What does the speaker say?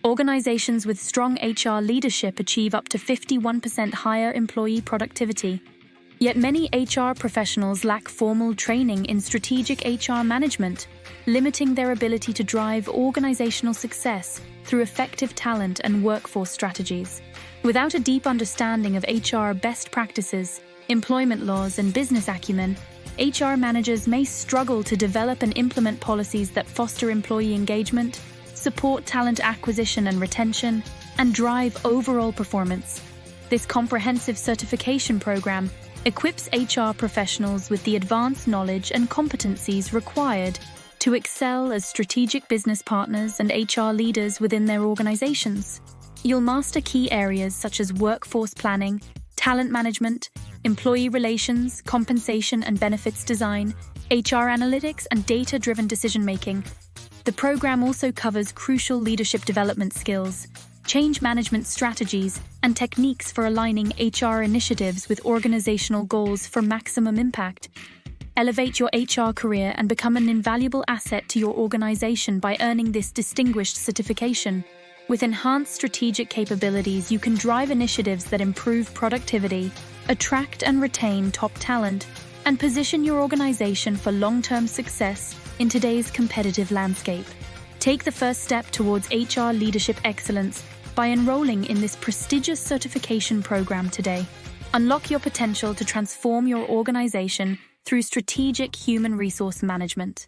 Organizations with strong HR leadership achieve up to 51% higher employee productivity. Yet many HR professionals lack formal training in strategic HR management, limiting their ability to drive organizational success through effective talent and workforce strategies. Without a deep understanding of HR best practices, employment laws, and business acumen, HR managers may struggle to develop and implement policies that foster employee engagement, support talent acquisition and retention, and drive overall performance. This comprehensive certification program equips HR professionals with the advanced knowledge and competencies required to excel as strategic business partners and HR leaders within their organizations. You'll master key areas such as workforce planning, talent management, employee relations, compensation and benefits design, HR analytics, and data-driven decision-making. The program also covers crucial leadership development skills, change management strategies, and techniques for aligning HR initiatives with organizational goals for maximum impact. Elevate your HR career and become an invaluable asset to your organization by earning this distinguished certification. With enhanced strategic capabilities, you can drive initiatives that improve productivity, attract and retain top talent, and position your organization for long-term success in today's competitive landscape. Take the first step towards HR leadership excellence by enrolling in this prestigious certification program today. Unlock your potential to transform your organization through strategic human resource management.